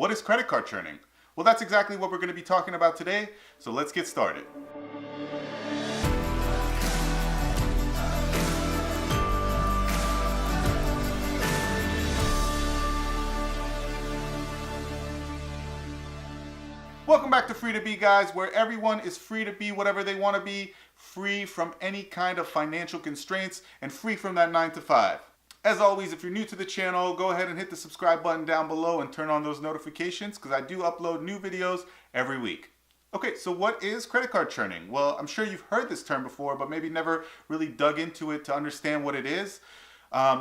What is credit card churning? Well, that's exactly what we're going to be talking about today, so let's get started. Welcome back to Free to Be, guys, where everyone is free to be whatever they want to be, free from any kind of financial constraints, and free from that 9 to 5. As always, if you're new to the channel, go ahead and hit the subscribe button down below and turn on those notifications because I do upload new videos every week. Okay, so what is credit card churning? Well, I'm sure you've heard this term before, but maybe never really dug into it to understand what it is.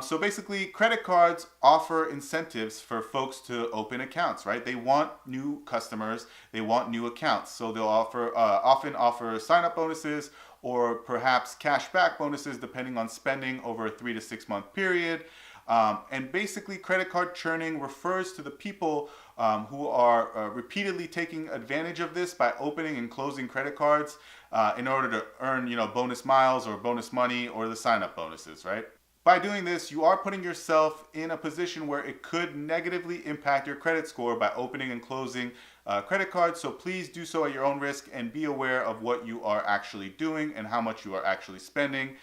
So basically, credit cards offer incentives for folks to open accounts, right? They want new customers, they want new accounts. So they'll often offer sign-up bonuses or perhaps cash back bonuses depending on spending over a 3 to 6 month period. And basically, credit card churning refers to the people who are repeatedly taking advantage of this by opening and closing credit cards in order to earn, bonus miles or bonus money or the sign-up bonuses, right? By doing this, you are putting yourself in a position where it could negatively impact your credit score by opening and closing credit cards. So please do so at your own risk and be aware of what you are actually doing and how much you are actually spending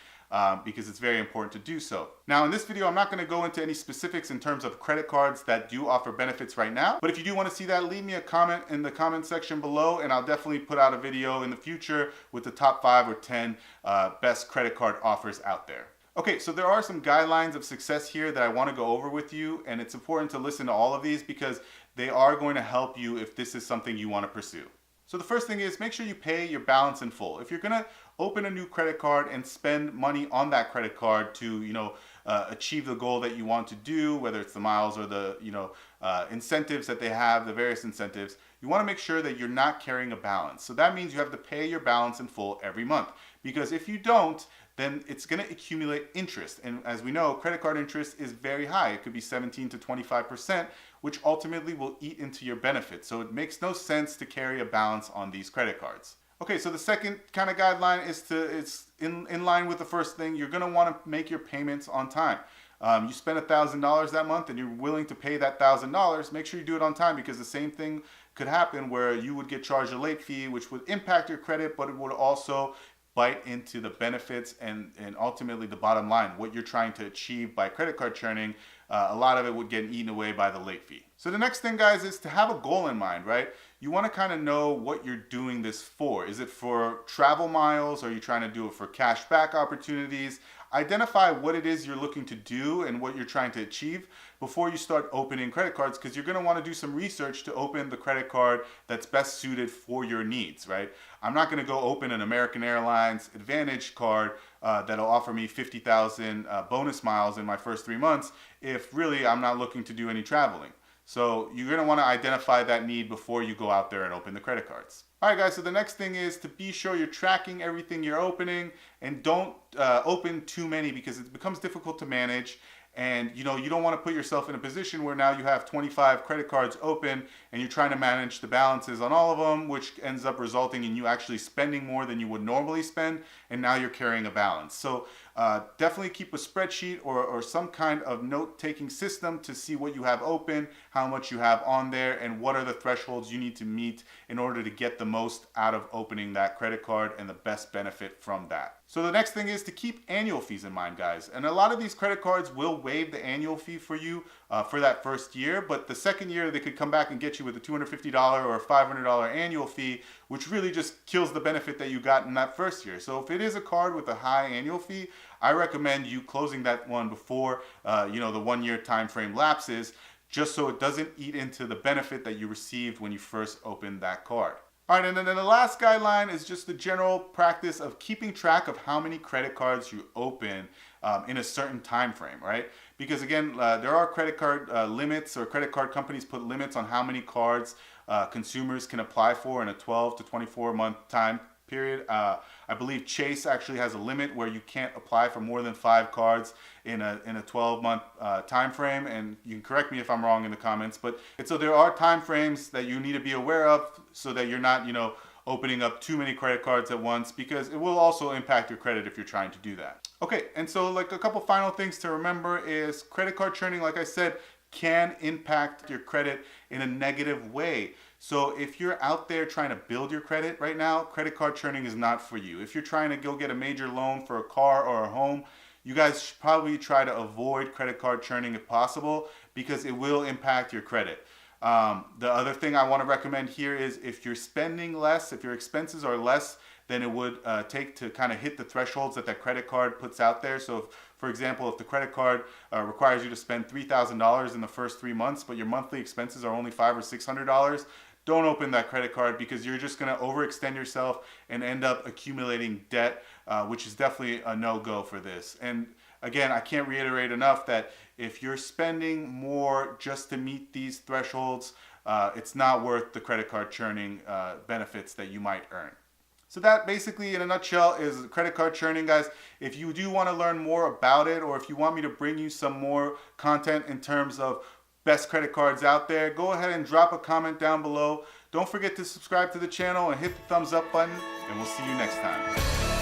because it's very important to do so. Now, in this video, I'm not going to go into any specifics in terms of credit cards that do offer benefits right now. But if you do want to see that, leave me a comment in the comment section below, and I'll definitely put out a video in the future with the top 5 or 10 best credit card offers out there. Okay, so there are some guidelines of success here that I want to go over with you, and it's important to listen to all of these because they are going to help you if this is something you want to pursue. So the first thing is make sure you pay your balance in full. If you're going to open a new credit card and spend money on that credit card to, achieve the goal that you want to do, whether it's the miles or the, incentives that they have, the various incentives, you want to make sure that you're not carrying a balance. So that means you have to pay your balance in full every month, because if you don't, then it's going to accumulate interest. And as we know, credit card interest is very high. It could be 17 to 25%, which ultimately will eat into your benefits. So it makes no sense to carry a balance on these credit cards. Okay, so the second kind of guideline is it's in line with the first thing. You're going to want to make your payments on time. You spend $1,000 that month and you're willing to pay that $1,000, make sure you do it on time, because the same thing could happen where you would get charged a late fee, which would impact your credit, but it would also bite into the benefits and ultimately the bottom line, what you're trying to achieve by credit card churning. A lot of it would get eaten away by the late fee. So the next thing, guys, is to have a goal in mind, right? You want to kind of know what you're doing this for. Is it for travel miles? Are you trying to do it for cash back opportunities? Identify what it is you're looking to do and what you're trying to achieve before you start opening credit cards, because you're going to want to do some research to open the credit card that's best suited for your needs, right? I'm not going to go open an American Airlines Advantage card that'll offer me 50,000 bonus miles in my first 3 months if really I'm not looking to do any traveling. So you're going to want to identify that need before you go out there and open the credit cards. All right, guys, so the next thing is to be sure you're tracking everything you're opening, and don't open too many because it becomes difficult to manage. And you don't want to put yourself in a position where now you have 25 credit cards open and you're trying to manage the balances on all of them, which ends up resulting in you actually spending more than you would normally spend, and now you're carrying a balance. So definitely keep a spreadsheet or some kind of note-taking system to see what you have open, how much you have on there, and what are the thresholds you need to meet in order to get the most out of opening that credit card and the best benefit from that. So the next thing is to keep annual fees in mind, guys. And a lot of these credit cards will waive the annual fee for you for that first year, but the second year they could come back and get you with a $250 or a $500 annual fee, which really just kills the benefit that you got in that first year. So if it is a card with a high annual fee, I recommend you closing that one before the 1 year time frame lapses, just so it doesn't eat into the benefit that you received when you first opened that card. All right, and then the last guideline is just the general practice of keeping track of how many credit cards you open in a certain time frame, right? Because again, there are credit card limits, or credit card companies put limits on how many cards consumers can apply for in a 12 to 24 month time period. I believe Chase actually has a limit where you can't apply for more than 5 cards in a 12-month time frame, and you can correct me if I'm wrong in the comments. But so there are time frames that you need to be aware of so that you're not opening up too many credit cards at once, because it will also impact your credit if you're trying to do that. Okay, and so like a couple final things to remember is credit card churning, like I said, can impact your credit in a negative way. So if you're out there trying to build your credit right now, credit card churning is not for you. If you're trying to go get a major loan for a car or a home, you guys should probably try to avoid credit card churning if possible, because it will impact your credit. The other thing I want to recommend here is if you're spending less, if your expenses are less than it would take to kind of hit the thresholds that that credit card puts out there. So, if, for example, if the credit card requires you to spend $3,000 in the first 3 months, but your monthly expenses are only $500 or $600, don't open that credit card, because you're just going to overextend yourself and end up accumulating debt, which is definitely a no-go for this. And again, I can't reiterate enough that if you're spending more just to meet these thresholds, it's not worth the credit card churning benefits that you might earn. So that basically, in a nutshell, is credit card churning, guys. If you do want to learn more about it, or if you want me to bring you some more content in terms of best credit cards out there, go ahead and drop a comment down below. Don't forget to subscribe to the channel and hit the thumbs up button, and we'll see you next time.